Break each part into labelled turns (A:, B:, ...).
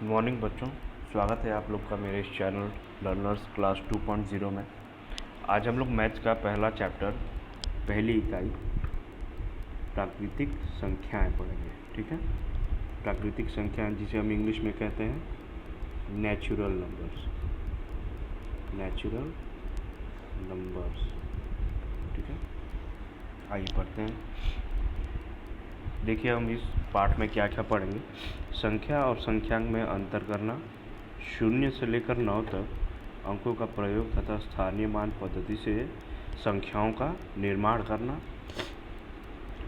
A: Morning बच्चों, स्वागत है आप लोग का मेरे इस चैनल लर्नर्स क्लास 2.0 में। आज हम लोग मैथ्स का पहला चैप्टर, पहली इकाई प्राकृतिक संख्याएं पढ़ेंगे। ठीक है, प्राकृतिक संख्याएं जिसे हम इंग्लिश में कहते हैं नेचुरल नंबर्स। नेचुरल नंबर्स, ठीक है। आइए पढ़ते हैं। देखिए हम इस पाठ में क्या क्या पढ़ेंगे। संख्या और संख्यांक में अंतर करना, 0 से लेकर 9 तक अंकों का प्रयोग तथा स्थानीय मान पद्धति से संख्याओं का निर्माण करना,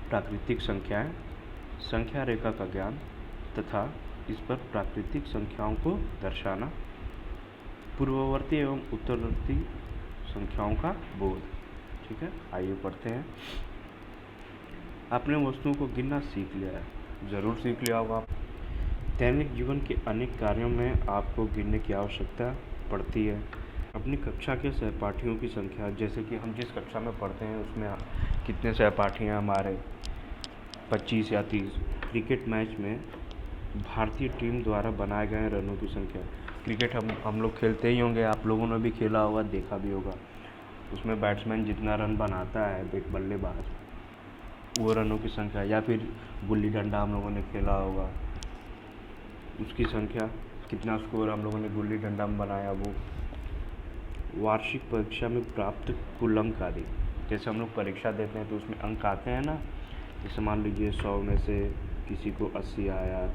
A: प्राकृतिक संख्याएं, संख्या रेखा का ज्ञान तथा इस पर प्राकृतिक संख्याओं को दर्शाना, पूर्ववर्ती एवं उत्तरवर्ती संख्याओं का बोध। ठीक है, आइए पढ़ते हैं। आपने वस्तुओं को गिनना सीख लिया है, ज़रूर सीख लिया होगा। दैनिक जीवन के अनेक कार्यों में आपको गिनने की आवश्यकता पड़ती है। अपनी कक्षा के सहपाठियों की संख्या, जैसे कि हम जिस कक्षा में पढ़ते हैं उसमें कितने सहपाठी हैं हमारे, 25 या 30। क्रिकेट मैच में भारतीय टीम द्वारा बनाए गए रनों की संख्या। क्रिकेट हम लोग खेलते ही होंगे, आप लोगों ने भी खेला होगा, देखा भी होगा। उसमें बैट्समैन जितना रन बनाता है, एक बल्लेबाज, वो रनों की संख्या। या फिर गुल्ली डंडा हम लोगों ने खेला होगा, उसकी संख्या, कितना स्कोर हम लोगों ने गुल्ली डंडा में बनाया, वो। वार्षिक परीक्षा में प्राप्त कुल अंक आदि, जैसे हम लोग परीक्षा देते हैं तो उसमें अंक आते हैं ना। जैसे मान लीजिए 100 में से किसी को 80 आया,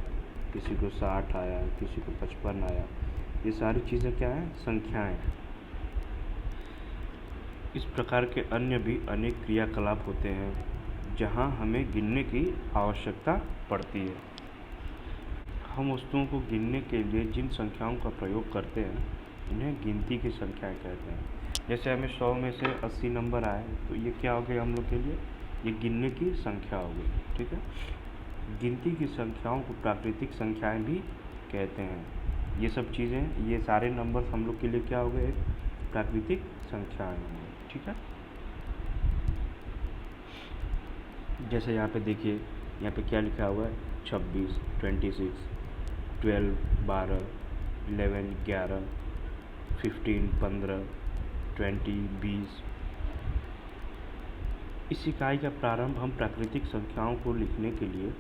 A: किसी को 60 आया, किसी को 55 आया। ये सारी चीज़ें क्या हैं? संख्याएं। इस प्रकार के अन्य भी अनेक क्रियाकलाप होते हैं जहां हमें गिनने की आवश्यकता पड़ती है। हम वस्तुओं को गिनने के लिए जिन संख्याओं का प्रयोग करते हैं उन्हें गिनती की संख्याएं कहते हैं। जैसे हमें 100 में से 80 नंबर आए तो ये क्या हो गया हम लोग के लिए? ये गिनने की संख्या हो गई। ठीक है, गिनती की संख्याओं को प्राकृतिक संख्याएं भी कहते हैं। ये सब चीज़ें, ये सारे नंबर्स हम लोग के लिए क्या हो गए? प्राकृतिक संख्याएं हो गई। ठीक है, जैसे यहाँ पे देखिए, यहाँ पे क्या लिखा हुआ है? 26, 26, 12, 12, 11, 11, 15, 15, 20, 20। इस इकाई का प्रारंभ हम प्राकृतिक संख्याओं को लिखने के लिए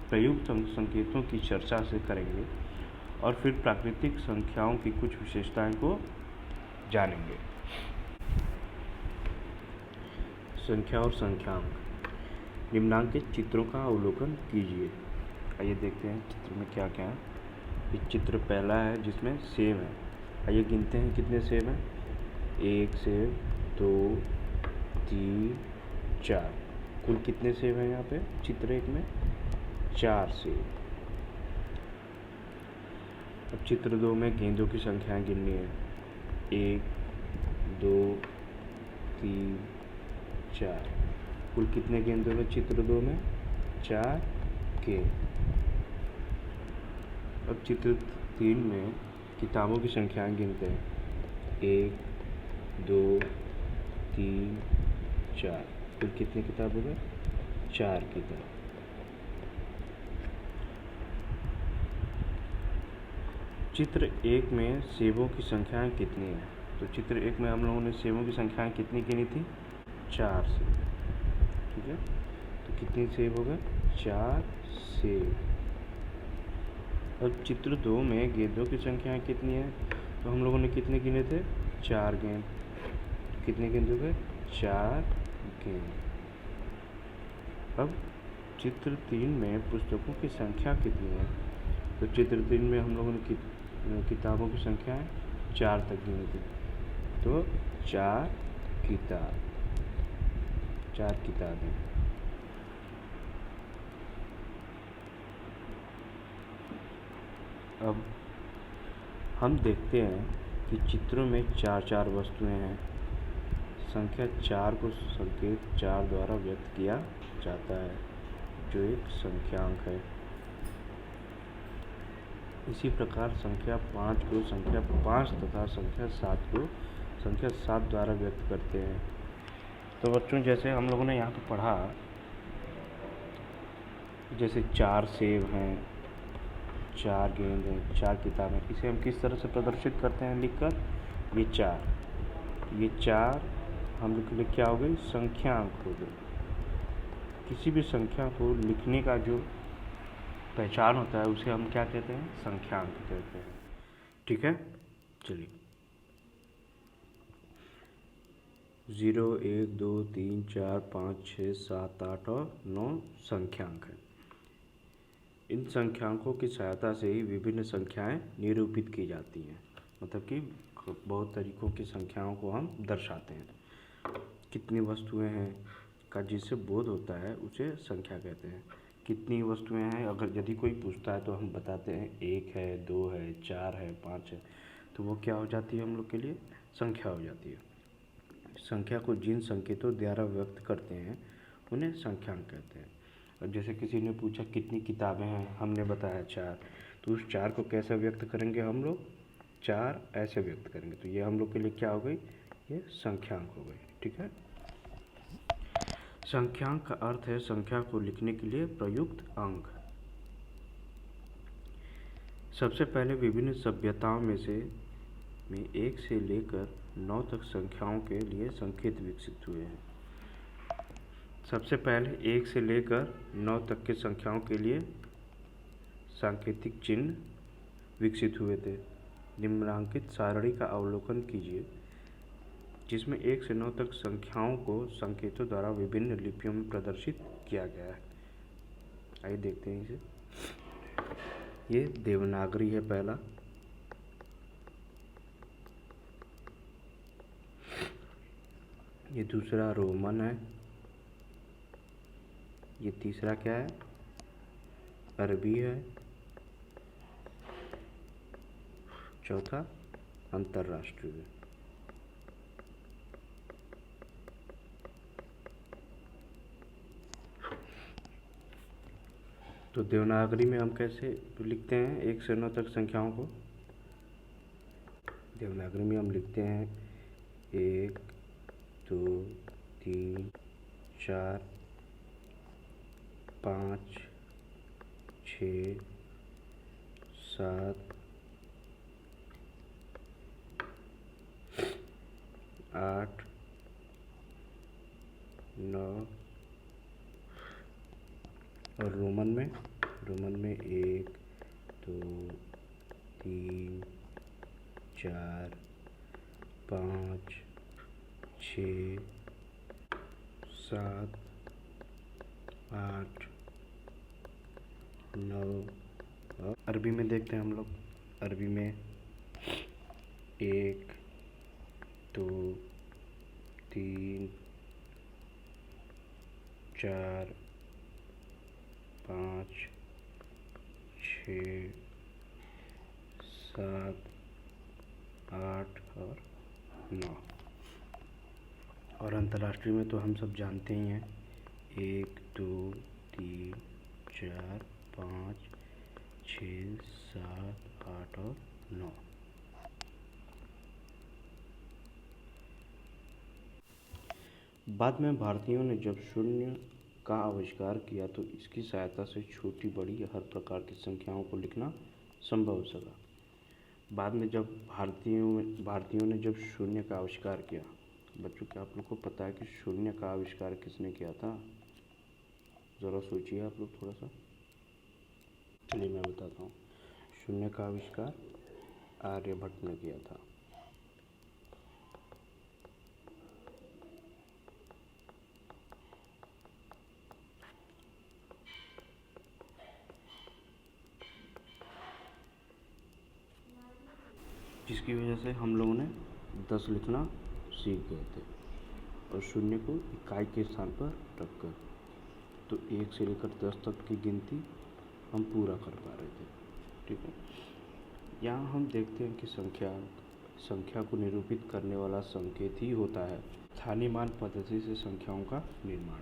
A: प्रयुक्त संकेतों की चर्चा से करेंगे और फिर प्राकृतिक संख्याओं की कुछ विशेषताएं को जानेंगे। संख्या और संख्यांक। निम्नांकित चित्रों का अवलोकन कीजिए। आइए देखते हैं चित्र में क्या क्या है। ये चित्र पहला है जिसमें सेब है। आइए गिनते हैं कितने सेब हैं। 1 सेब, 2, 3, 4। कुल कितने सेब हैं यहाँ पे? चित्र एक में 4 सेब। अब चित्र 2 में गेंदों की संख्याएं गिननी है। 1, 2, 3, 4। कुल कितने गेंद हैं चित्र 2 में? 4 गेंद। अब चित्र 3 में किताबों की संख्याएं गिनते हैं। 1, 2, 3, 4। कुल कितनी किताब हो गए? 4 किताब। चित्र 1 में सेबों की संख्याएं कितनी है? तो चित्र 1 में हम लोगों ने सेबों की संख्याएं कितनी गिनी थी? 4 सेब। ठीक है, तो कितनी सेब हो गए? 4 सेब। अब चित्र 2 में गेंदों की संख्या कितनी है? तो हम लोगों ने कितने गिने थे? 4 गेंद। कितने गेंद हो गए? 4 गेंद। अब चित्र 3 में पुस्तकों की संख्या कितनी है? तो चित्र 3 में हम लोगों ने किताबों की संख्या 4 तक गिनी थी, तो 4 किताब। 4 किताबें। अब हम देखते हैं कि चित्रों में 4 वस्तुएं हैं। संख्या 4 को संकेत 4 द्वारा व्यक्त किया जाता है, जो एक संख्यांक है। इसी प्रकार संख्या 5 को संख्या 5 तथा संख्या 7 को संख्या 7 द्वारा व्यक्त करते हैं। तो बच्चों, जैसे हम लोगों ने यहाँ पर पढ़ा, जैसे 4 सेब हैं, 4 गेंद हैं, 4 किताबें। इसे हम किस तरह से प्रदर्शित करते हैं लिखकर? ये 4 हम लोग के लिए क्या हो गई? संख्यांक हो गए। किसी भी संख्या को लिखने का जो पहचान होता है उसे हम क्या कहते हैं? संख्यांक कहते हैं। ठीक है, चलिए। 0, 1, 2, 3, 4, 5, 6, 7, 8 और 9 संख्यांक हैं। इन संख्यांकों की सहायता से ही विभिन्न संख्याएं निरूपित की जाती हैं। मतलब कि बहुत तरीकों की संख्याओं को हम दर्शाते हैं। कितनी वस्तुएं हैं का जिससे बोध होता है उसे संख्या कहते हैं। कितनी वस्तुएं हैं अगर यदि कोई पूछता है तो हम बताते हैं 1 है, 2 है, 4 है, 5 है, तो वो क्या हो जाती है? हम लोग के लिए संख्या हो जाती है। संख्या को जिन संकेतों द्वारा व्यक्त करते हैं उन्हें संख्यांक कहते हैं। अब जैसे किसी ने पूछा कितनी किताबें हैं, हमने बताया 4, तो उस 4 को कैसे व्यक्त करेंगे हम लोग? 4 ऐसे व्यक्त करेंगे। तो ये हम लोग के लिए क्या हो गई? ये संख्यांक हो गई। ठीक है। संख्यांक का अर्थ है संख्या को लिखने के लिए प्रयुक्त अंक। सबसे पहले विभिन्न सभ्यताओं में 1 से लेकर 9 तक संख्याओं के लिए संकेत विकसित हुए हैं। सबसे पहले 1 से लेकर 9 तक के संख्याओं के लिए सांकेतिक चिन्ह विकसित हुए थे। निम्नलिखित सारणी का अवलोकन कीजिए जिसमें 1 से 9 तक संख्याओं को संकेतों द्वारा विभिन्न लिपियों में प्रदर्शित किया गया है। आइए देखते हैं इसे। ये देवनागरी है पहला। ये दूसरा रोमन है। ये तीसरा क्या है? अरबी है। चौथा अंतर्राष्ट्रीय। तो देवनागरी में हम कैसे लिखते हैं 1 से 9 तक संख्याओं को? देवनागरी में हम लिखते हैं 1, 2, 3, 4, 5, 6, 7, 8, 9 और रोमन में 1, 2, 3, 4, 5, 6, 7, 8, 9 और अरबी में देखते हैं हम लोग। अरबी में 1, 2, 3, 4, 5, 6, 7, 8 और 9। और अंतर्राष्ट्रीय में तो हम सब जानते ही हैं 1, 2, 3, 4, 5, 6, 7, 8 और 9। बाद में भारतीयों ने जब शून्य का आविष्कार किया तो इसकी सहायता से छोटी बड़ी हर प्रकार की संख्याओं को लिखना संभव हो सका। बाद में जब भारतीयों ने जब शून्य का आविष्कार किया, बच्चों क्या आप लोग को पता है कि शून्य का आविष्कार किसने किया था? ज़रा सोचिए आप लोग थोड़ा सा। चलिए मैं बताता हूँ। शून्य का आविष्कार आर्यभट्ट ने किया था। जिसकी वजह से हम लोगों ने 10 लिखना सीख गए थे और शून्य को इकाई के स्थान पर रखकर, तो 1 से लेकर 10 तक की गिनती हम पूरा कर पा रहे थे। ठीक है। यहाँ हम देखते हैं कि संख्या को निरूपित करने वाला संकेत ही होता है। स्थानीय मान पद्धति से संख्याओं का निर्माण।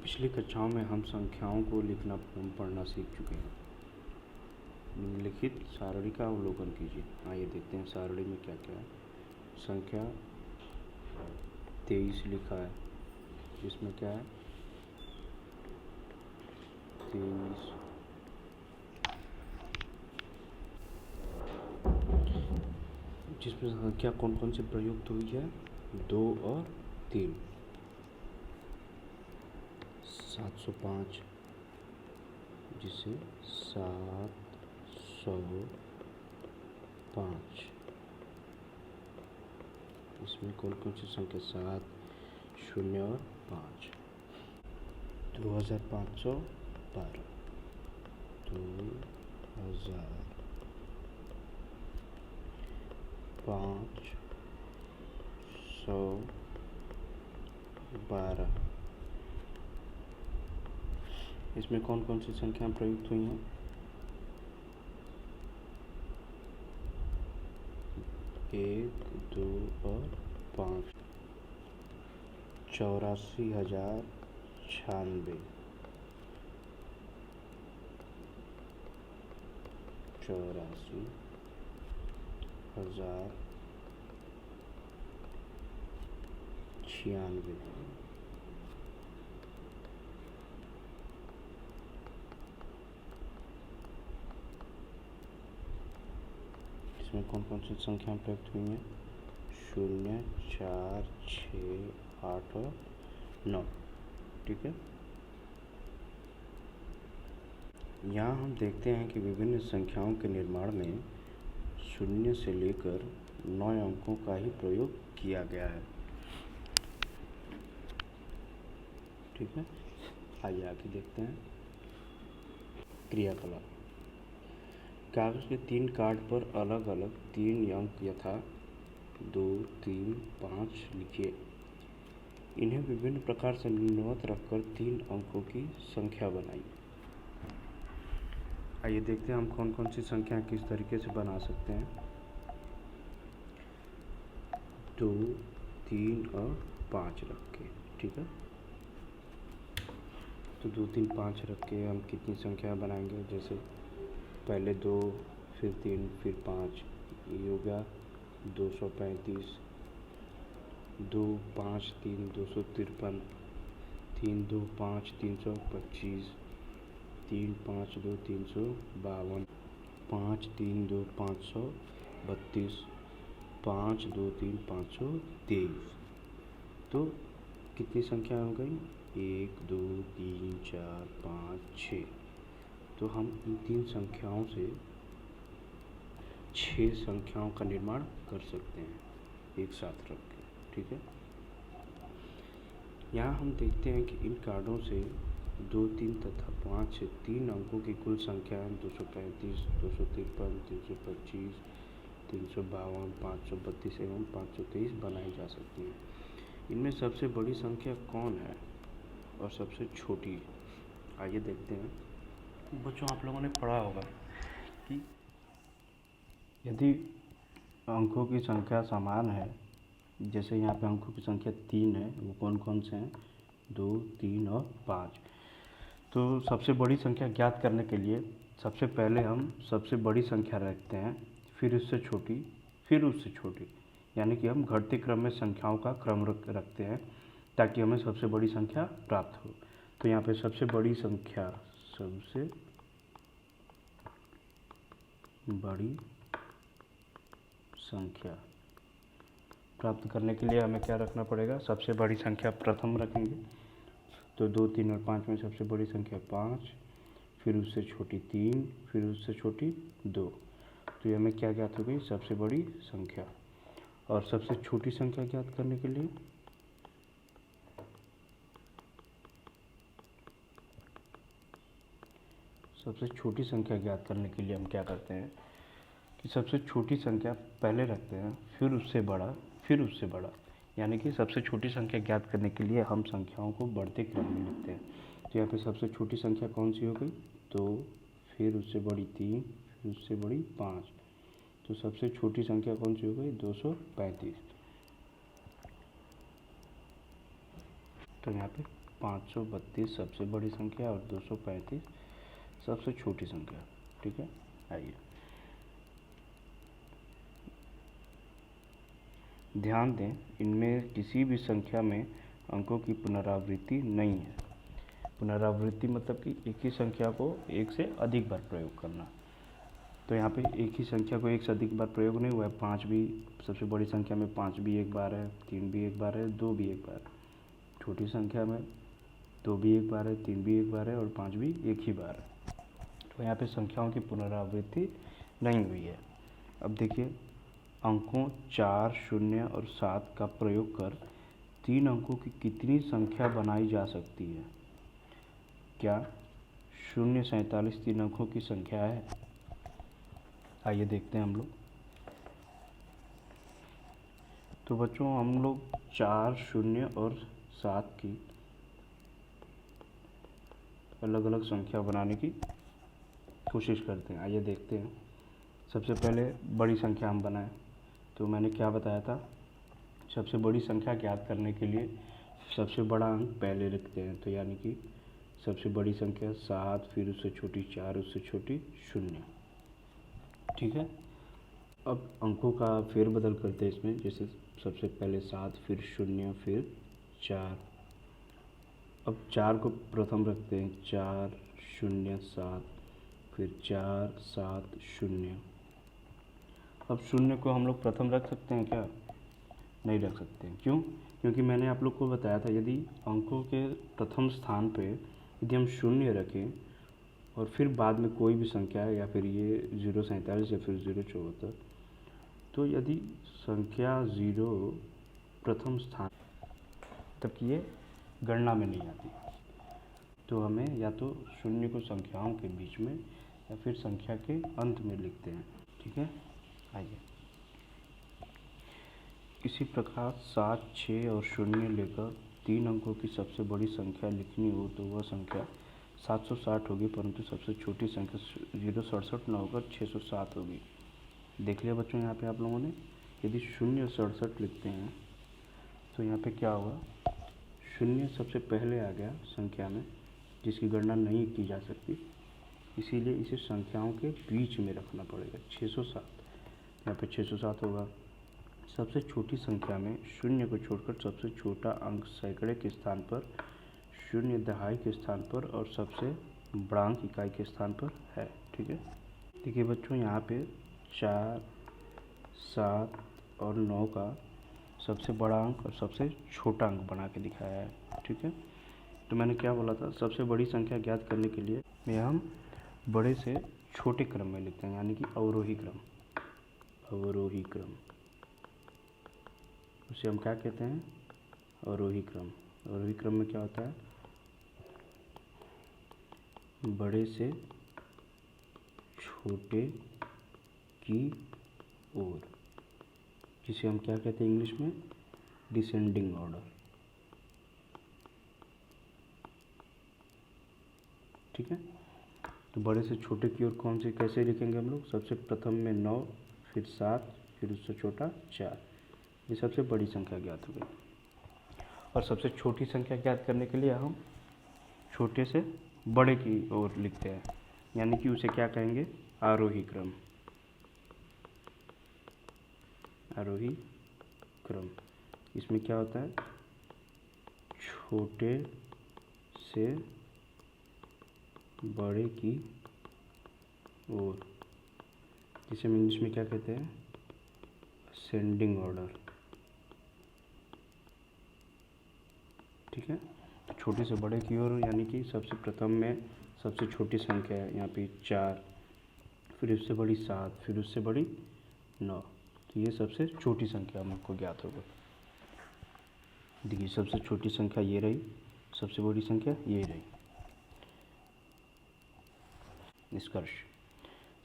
A: पिछली कक्षाओं में हम संख्याओं को लिखना पढ़ना सीख चुके हैं। निम्नलिखित सारणी का अवलोकन कीजिए। आइए देखते हैं सारणी में क्या क्या है। संख्या 23 लिखा है, जिसमें क्या है? 23, जिसमें संख्या कौन कौन सी प्रयुक्त हुई है? 2 और 3। 705, जिसे 705। इसमें कौन कौन सी संख्या? 7, 0 और 5। 2512, 2512। इसमें कौन कौन सी संख्याएं प्रयुक्त हुई हैं? 1, 2 और 5। 84,096, 84,096। इसमें कौन कौन सी संख्याएं प्रयुक्त हुई हैं? 0, 4, 6, 8 और 9। ठीक है। यहाँ हम देखते हैं कि विभिन्न संख्याओं के निर्माण में 0 से लेकर 9 अंकों का ही प्रयोग किया गया है। ठीक है, आइए आगे देखते हैं क्रियाकलाप। कागज के 3 कार्ड पर अलग अलग 3 अंक यथा 2, 3, 5 लिखिए। इन्हें विभिन्न प्रकार से निम्नवत रखकर 3 अंकों की संख्या बनाइए। आइए देखते हैं हम कौन कौन सी संख्या किस तरीके से बना सकते हैं। 2, 3 और 5 रख के। ठीक है, तो 2, 3, 5 रख के हम कितनी संख्या बनाएंगे? जैसे पहले 2, फिर 3, फिर 5, ये हो गया 235। 2, 5, 3, 253। 3, 2, 5, 325। 3, 5, 2, 352। 5, 3, 2, 532। 5, 2, 3, 523। तो कितनी संख्या हो गई? 1, 2, 3, 4, 5, 6। तो हम इन 3 संख्याओं से 6 संख्याओं का निर्माण कर सकते हैं एक साथ रख के। ठीक है, यहाँ हम देखते हैं कि इन कार्डों से 2, 3 तथा 5 से 3 अंकों की कुल संख्या 235, 253, 325, 352, 532 एवं 523 बनाई जा सकती है। इनमें सबसे बड़ी संख्या कौन है और सबसे छोटी? आइए देखते हैं। बच्चों, आप लोगों ने पढ़ा होगा कि यदि अंकों की संख्या समान है, जैसे यहाँ पे अंकों की संख्या 3 है, वो कौन कौन से हैं? 2, 3 और 5। तो सबसे बड़ी संख्या ज्ञात करने के लिए सबसे पहले हम सबसे बड़ी संख्या रखते हैं, फिर उससे छोटी, फिर उससे छोटी, यानी कि हम घटते क्रम में संख्याओं का क्रम रखते हैं ताकि हमें सबसे बड़ी संख्या प्राप्त हो। तो यहाँ पे सबसे बड़ी संख्या प्राप्त करने के लिए हमें क्या रखना पड़ेगा? सबसे बड़ी संख्या प्रथम रखेंगे। तो 2, 3 और 5 में सबसे बड़ी संख्या 5, फिर उससे छोटी 3, फिर उससे छोटी 2। तो ये हमें क्या ज्ञात हो गई? सबसे बड़ी संख्या। और सबसे छोटी संख्या ज्ञात करने के लिए हम क्या करते हैं कि सबसे छोटी संख्या पहले रखते हैं, फिर उससे बड़ा, फिर उससे बड़ा, यानी कि सबसे छोटी संख्या ज्ञात करने के लिए हम संख्याओं को बढ़ते क्रम में लिखते हैं। तो यहाँ पे सबसे छोटी संख्या कौन सी हो गई? 2, फिर उससे बड़ी 3, फिर उससे बड़ी 5। तो सबसे छोटी संख्या कौन सी हो गई? 235। तो यहाँ पे 532 सबसे बड़ी संख्या और 235 सबसे छोटी संख्या। ठीक है, आइए ध्यान दें, इनमें किसी भी संख्या में अंकों की पुनरावृत्ति नहीं है। पुनरावृत्ति मतलब कि एक ही संख्या को एक से अधिक बार प्रयोग करना। तो यहाँ पे एक ही संख्या को एक से अधिक बार प्रयोग नहीं हुआ है। 5 भी सबसे बड़ी संख्या में 5 भी एक बार है, 3 भी एक बार है, 2 भी एक बार है। छोटी संख्या में 2 भी एक बार है, 3 भी एक बार है और 5 भी एक ही बार है। तो यहाँ पे संख्याओं की पुनरावृत्ति नहीं हुई है। अब देखिए, अंकों 4, 0 और 7 का प्रयोग कर 3 अंकों की कितनी संख्या बनाई जा सकती है? क्या 0, 47 3 अंकों की संख्या है? आइए देखते हैं हम लोग। तो बच्चों, हम लोग 4, 0 और 7 की अलग अलग संख्या बनाने की कोशिश करते हैं। आइए देखते हैं। सबसे पहले बड़ी संख्या हम बनाएं। तो मैंने क्या बताया था, सबसे बड़ी संख्या ज्ञात करने के लिए सबसे बड़ा अंक पहले लिखते हैं। तो यानी कि सबसे बड़ी संख्या 7, फिर उससे छोटी 4, उससे छोटी 0। ठीक है। अब अंकों का फेरबदल करते हैं इसमें। जैसे सबसे पहले 7, फिर 0, फिर 4। अब 4 को प्रथम रखते हैं, 4, 0, 7, फिर 4, 7, 0। अब 0 को हम लोग प्रथम रख सकते हैं क्या? नहीं रख सकते हैं। क्यों? क्योंकि मैंने आप लोग को बताया था, यदि अंकों के प्रथम स्थान पे यदि हम 0 रखें और फिर बाद में कोई भी संख्या है, या फिर ये 0, 47 या फिर 0, 74, तो यदि संख्या 0 प्रथम स्थान, तब कि ये गणना में नहीं आती। तो हमें या तो 0 को संख्याओं के बीच में या फिर संख्या के अंत में लिखते हैं। ठीक है। आइए, इसी प्रकार 7, 6 और 0 लेकर 3 अंकों की सबसे बड़ी संख्या लिखनी हो तो वह संख्या 760 होगी, परंतु सबसे छोटी संख्या 067 न होकर 607 होगी। देख लिया बच्चों यहाँ पे आप लोगों ने। यदि 067 लिखते हैं तो यहाँ पे क्या होगा, 0 सबसे पहले आ गया संख्या में, जिसकी गणना नहीं की जा सकती, इसीलिए इसे संख्याओं के बीच में रखना पड़ेगा। 607, यहाँ पे 607 होगा। सबसे छोटी संख्या में 0 को छोड़कर सबसे छोटा अंक सैकड़े के स्थान पर, 0 दहाई के स्थान पर और सबसे बड़ा अंक इकाई के स्थान पर है। ठीक है। देखिए बच्चों, यहाँ पे 4, 7 और 9 का सबसे बड़ा अंक और सबसे छोटा अंक बना के दिखाया है। ठीक है। तो मैंने क्या बोला था, सबसे बड़ी संख्या ज्ञात करने के लिए में हम बड़े से छोटे क्रम में लिखते हैं, यानी कि अवरोही क्रम। अवरोही क्रम, उसे हम क्या कहते हैं? अवरोही क्रम। अवरोही क्रम में क्या होता है, बड़े से छोटे की ओर, जिसे हम क्या कहते हैं इंग्लिश में? Descending order. ठीक है। तो बड़े से छोटे की ओर कौन से कैसे लिखेंगे हम लोग? सबसे प्रथम में 9, फिर 7, फिर उससे छोटा 4। ये सबसे बड़ी संख्या ज्ञात हो गई। और सबसे छोटी संख्या ज्ञात करने के लिए हम छोटे से बड़े की ओर लिखते हैं, यानी कि उसे क्या कहेंगे? आरोही क्रम। आरोही क्रम। इसमें क्या होता है, छोटे से बड़े की ओर, जिसे हम इंग्लिश में क्या कहते हैं? Ascending order. ठीक है। छोटे से बड़े की ओर, यानी कि सबसे प्रथम में सबसे छोटी संख्या है यहाँ पे 4, फिर उससे बड़ी 7, फिर उससे बड़ी 9। तो ये सबसे छोटी संख्या हमको ज्ञात होगा। देखिए, सबसे छोटी संख्या ये रही, सबसे बड़ी संख्या ये रही। निष्कर्ष,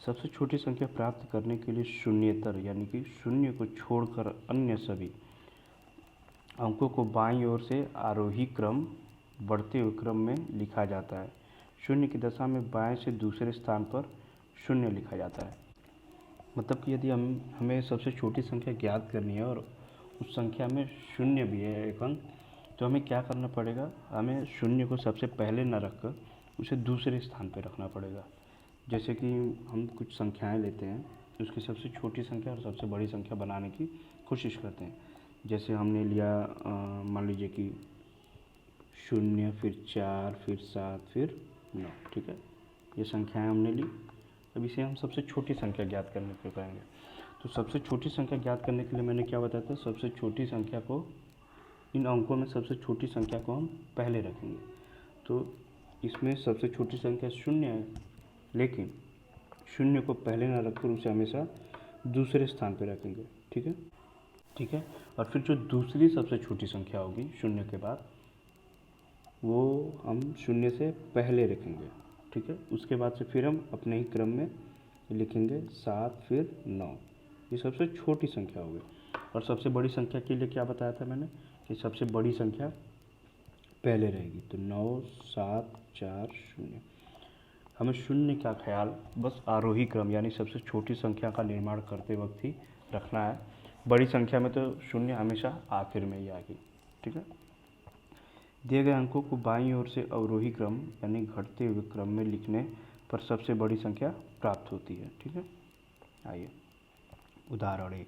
A: सबसे छोटी संख्या प्राप्त करने के लिए शून्येतर, यानी कि 0 को छोड़कर अन्य सभी अंकों को बाईं ओर से आरोही क्रम, बढ़ते हुए क्रम में लिखा जाता है। 0 की दशा में बाएं से दूसरे स्थान पर 0 लिखा जाता है। मतलब कि यदि हमें सबसे छोटी संख्या ज्ञात करनी है और उस संख्या में 0 भी है एक अंक, तो हमें क्या करना पड़ेगा? हमें 0 को सबसे पहले न रखकर उसे दूसरे स्थान पर रखना पड़ेगा। जैसे कि हम कुछ संख्याएं लेते हैं, उसकी सबसे छोटी संख्या और सबसे बड़ी संख्या बनाने की कोशिश करते हैं। जैसे हमने लिया, मान लीजिए कि 0, फिर 4, फिर 7, फिर 9। ठीक है, ये संख्याएं हमने ली। अब इसे हम सबसे छोटी संख्या ज्ञात करने के करेंगे। तो सबसे छोटी संख्या ज्ञात करने के लिए मैंने क्या बताया था, सबसे छोटी संख्या को, इन अंकों में सबसे छोटी संख्या को हम पहले रखेंगे। तो इसमें सबसे छोटी संख्या 0 है, लेकिन 0 को पहले ना रखकर उसे हमेशा दूसरे स्थान पर रखेंगे। ठीक है, ठीक है। और फिर जो दूसरी सबसे छोटी संख्या होगी 0 के बाद, वो हम 0 से पहले रखेंगे। ठीक है, उसके बाद से फिर हम अपने ही क्रम में लिखेंगे 7, फिर 9। ये सबसे छोटी संख्या होगी। और सबसे बड़ी संख्या के लिए क्या बताया था मैंने, कि सबसे बड़ी संख्या पहले रहेगी। तो 9, 7, 4, 0। हमें 0 का ख्याल बस आरोही क्रम यानी सबसे छोटी संख्या का निर्माण करते वक्त ही रखना है। बड़ी संख्या में तो 0 हमेशा आखिर में ही आएगी। ठीक है, दिए गए अंकों को बाईं ओर से अवरोही क्रम यानी घटते हुए क्रम में लिखने पर सबसे बड़ी संख्या प्राप्त होती है। ठीक है, आइए उदाहरण 1,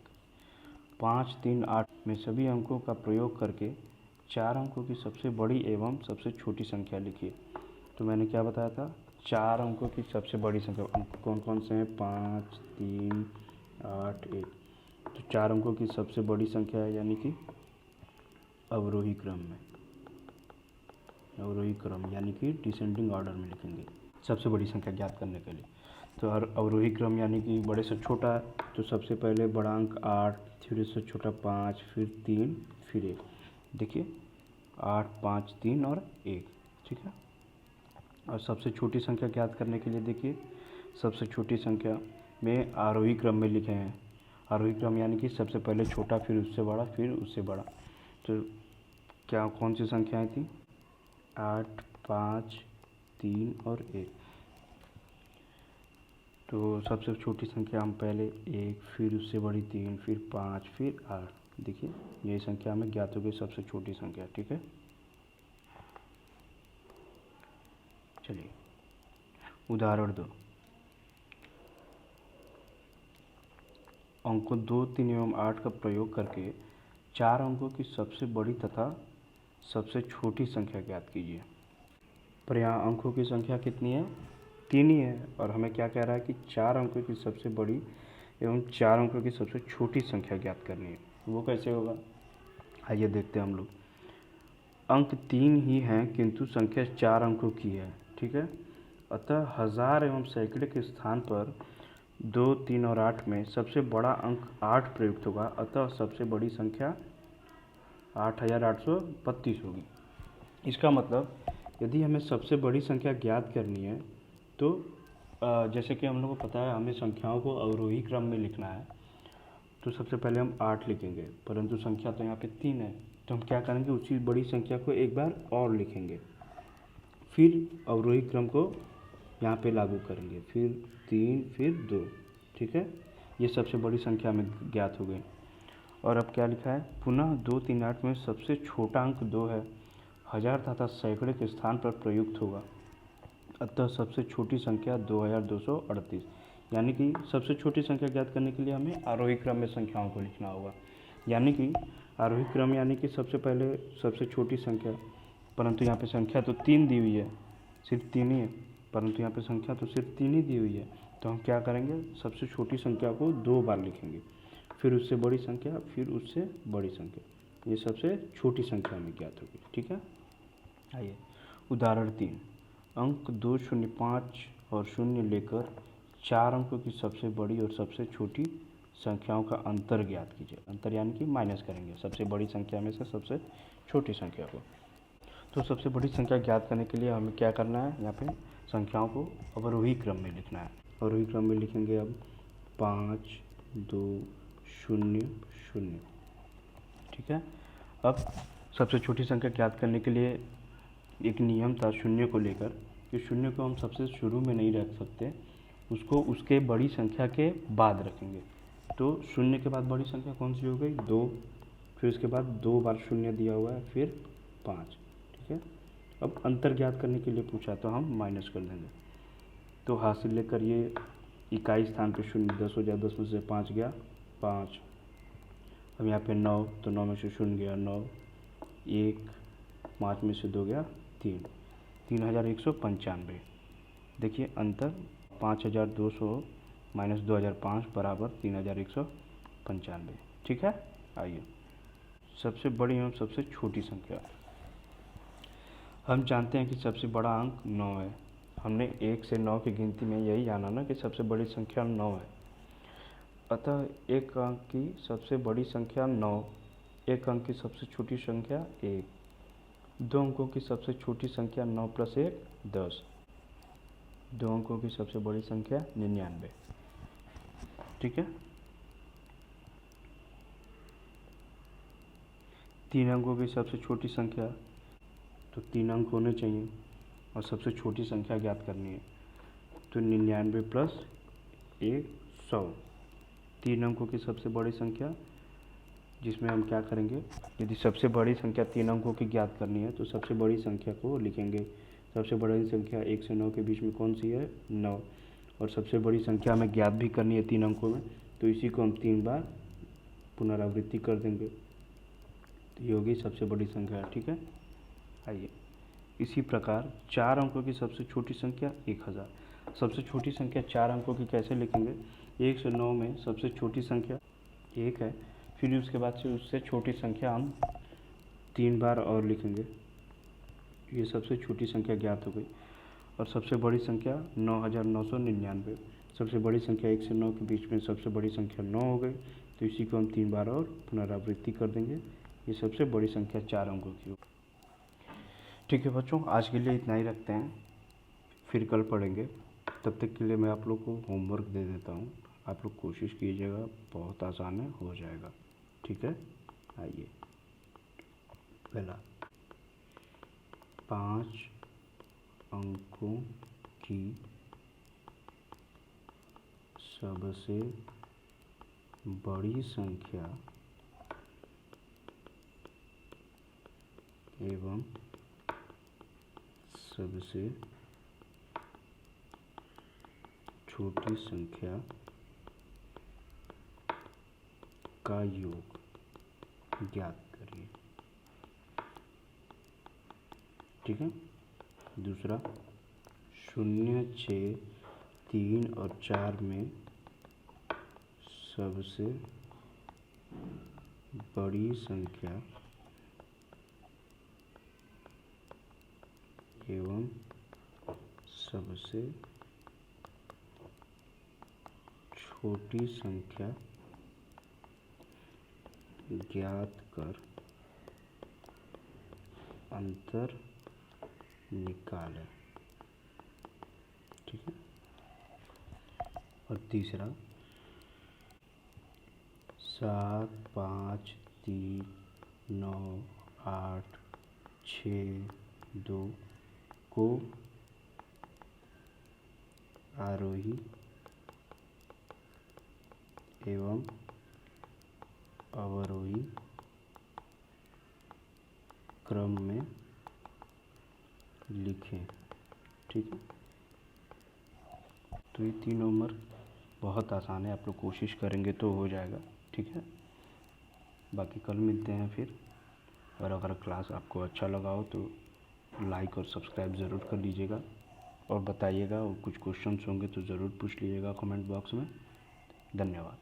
A: 5, 3, 8 में सभी अंकों का प्रयोग करके 4 अंकों की सबसे बड़ी एवं सबसे छोटी संख्या लिखिए। तो मैंने क्या बताया था, 4 अंकों की सबसे बड़ी संख्या अंक कौन कौन से हैं, 5, 3, 8, 1। तो 4 अंकों की सबसे बड़ी संख्या है, यानी कि अवरोही क्रम में, अवरोही क्रम यानी कि डिसेंडिंग ऑर्डर में लिखेंगे सबसे बड़ी संख्या ज्ञात करने के लिए। तो अवरोही क्रम यानी कि बड़े से छोटा, तो सबसे पहले बड़ा अंक 8, फिर उससे छोटा 5, फिर 3, फिर 1। देखिए 8, 5, 3 और 1। ठीक है, और सबसे छोटी संख्या ज्ञात करने के लिए देखिए, सबसे छोटी संख्या में आरोही क्रम में लिखे हैं। आरोही क्रम यानी कि सबसे पहले छोटा, फिर उससे बड़ा, फिर उससे बड़ा। तो क्या कौन सी संख्याएं थी, 8, 5, 3 और 1। तो सबसे छोटी संख्या हम पहले 1, फिर उससे बड़ी 3, फिर 5, फिर 8। देखिए यही संख्या हमें ज्ञात हो गई सबसे छोटी संख्या। ठीक है, चलिए उदाहरण 2, अंकों 2, 3 एवं 8 का प्रयोग करके 4 अंकों की सबसे बड़ी तथा सबसे छोटी संख्या ज्ञात कीजिए। पर यहाँ अंकों की संख्या कितनी है, 3 ही है, और हमें क्या कह रहा है कि 4 अंकों की सबसे बड़ी एवं 4 अंकों की सबसे छोटी संख्या ज्ञात करनी है। वो कैसे होगा, आइए देखते हैं हम लोग। अंक 3 ही हैं किंतु संख्या 4 अंकों की है। ठीक है, अतः 1000 एवं सैकड़े के स्थान पर 2, 3 और 8 में सबसे बड़ा अंक 8 प्रयुक्त होगा, अतः सबसे बड़ी संख्या 8832 होगी। इसका मतलब यदि हमें सबसे बड़ी संख्या ज्ञात करनी है तो जैसे कि हम लोगों को पता है हमें संख्याओं को अवरोही क्रम में लिखना है, तो सबसे पहले हम 8 लिखेंगे, परंतु संख्या तो यहाँ पे 3 है, तो हम क्या करेंगे, उसी बड़ी संख्या को एक बार और लिखेंगे, फिर अवरोही क्रम को यहाँ पे लागू करेंगे, फिर 3, फिर 2। ठीक है, ये सबसे बड़ी संख्या हमें ज्ञात हो गई। और अब क्या लिखा है, पुनः 2, 3, 8 में सबसे छोटा अंक 2 है, 1000 तथा सैकड़े के स्थान पर प्रयुक्त होगा, अतः सबसे छोटी संख्या 2238। यानी कि सबसे छोटी संख्या ज्ञात करने के लिए हमें आरोही क्रम में संख्याओं को लिखना होगा। यानी कि आरोही क्रम यानी कि सबसे पहले सबसे छोटी संख्या, परंतु यहाँ पे संख्या तो 3 दी हुई है, सिर्फ 3 ही है, परंतु यहाँ पे संख्या तो सिर्फ 3 ही दी हुई है। तो हम क्या करेंगे, सबसे छोटी संख्या को 2 बार लिखेंगे, फिर उससे बड़ी संख्या, फिर उससे बड़ी संख्या। ये सबसे छोटी संख्या हमें ज्ञात होगी। ठीक है, आइए उदाहरण 3, अंक 2, 0, 5 और 0 लेकर 4 अंकों की सबसे बड़ी और सबसे छोटी संख्याओं का अंतर ज्ञात कीजिए। अंतर यानी कि माइनस करेंगे सबसे बड़ी संख्या में से सबसे छोटी संख्या को। तो सबसे बड़ी संख्या ज्ञात करने के लिए हमें क्या करना है, यहाँ पे संख्याओं को अवरोही क्रम में लिखना है। अवरोही क्रम में लिखेंगे अब 5, 2, 0, 0। ठीक है, अब सबसे छोटी संख्या ज्ञात करने के लिए एक नियम था 0 को लेकर, कि 0 को हम सबसे शुरू में नहीं रख सकते, उसको उसके बड़ी संख्या के बाद रखेंगे। तो 0 के बाद बड़ी संख्या कौन सी हो गई, 2, फिर उसके बाद 2 बार 0 दिया हुआ है, फिर 5। ठीक है, अब अंतर ज्ञात करने के लिए पूछा तो हम माइनस कर देंगे। तो हासिल लेकर ये इकाई स्थान पे 0 10 हो जाए, 10 में से 5 गया 5। अब यहाँ पे 9, तो 9 में से 0 गया 9, 1, 5 में से 2 गया 3, 3195। देखिए अंतर 5200 माइनस 2005 बराबर 3195। ठीक है। आइए सबसे बड़ी एवं सबसे छोटी संख्या। हम जानते हैं कि सबसे बड़ा अंक 9 है। हमने 1 से 9 की गिनती में यही जाना ना कि सबसे बड़ी संख्या 9 है। अतः एक अंक की सबसे बड़ी संख्या 9, एक अंक की सबसे छोटी संख्या 1, 2 अंकों की सबसे छोटी संख्या 9 + 1 10, 2 अंकों की सबसे बड़ी संख्या 99। ठीक है। 3 अंकों की सबसे छोटी संख्या, तो 3 अंक होने चाहिए और सबसे छोटी संख्या ज्ञात करनी है, तो 99 + 1 100। 3 अंकों की सबसे बड़ी संख्या, जिसमें हम क्या करेंगे, यदि सबसे बड़ी संख्या 3 अंकों की ज्ञात करनी है तो सबसे बड़ी संख्या को लिखेंगे। सबसे बड़ी संख्या 1 से 9 के बीच में कौन सी है, 9। और सबसे बड़ी संख्या हमें ज्ञात भी करनी है 3 अंकों में, तो इसी को हम 3 बार पुनरावृत्ति कर देंगे, तो ये होगी सबसे बड़ी संख्या। ठीक है। आइए इसी प्रकार 4 अंकों की सबसे छोटी संख्या 1000। सबसे छोटी संख्या 4 अंकों की कैसे लिखेंगे, 1 से 9 में सबसे छोटी संख्या 1 है, फिर उसके बाद से उससे छोटी संख्या हम 3 बार और लिखेंगे, ये सबसे छोटी संख्या ज्ञात हो गई। और सबसे बड़ी संख्या 9999। सबसे बड़ी संख्या 1 से 9 के बीच में सबसे बड़ी संख्या 9 हो गई, तो इसी को हम 3 बार और पुनरावृत्ति कर देंगे, ये सबसे बड़ी संख्या 4 अंकों की हो। ठीक है बच्चों, आज के लिए इतना ही रखते हैं, फिर कल पढ़ेंगे। तब तक के लिए मैं आप लोग को होमवर्क दे देता हूँ, आप लोग कोशिश कीजिएगा, बहुत आसान है, हो जाएगा। ठीक है। आइए पहला, 5 अंकों की सबसे बड़ी संख्या एवं सबसे छोटी संख्या का योग ज्ञात करिए। ठीक है। दूसरा, 0, 6, 3 और 4 में सबसे बड़ी संख्या एवं सबसे छोटी संख्या ज्ञात कर अंतर निकालें। ठीक है। और तीसरा, 7, 5, 3, 9, 8, 6, 2 को आरोही एवं अवरोही क्रम में लिखें। ठीक है। तो ये 3 होमवर्क बहुत आसान है, आप लोग कोशिश करेंगे तो हो जाएगा। ठीक है। बाकी कल मिलते हैं फिर, और अगर क्लास आपको अच्छा लगा हो तो लाइक और सब्सक्राइब ज़रूर कर लीजिएगा, और बताइएगा, और कुछ क्वेश्चंस होंगे तो ज़रूर पूछ लीजिएगा कमेंट बॉक्स में। धन्यवाद।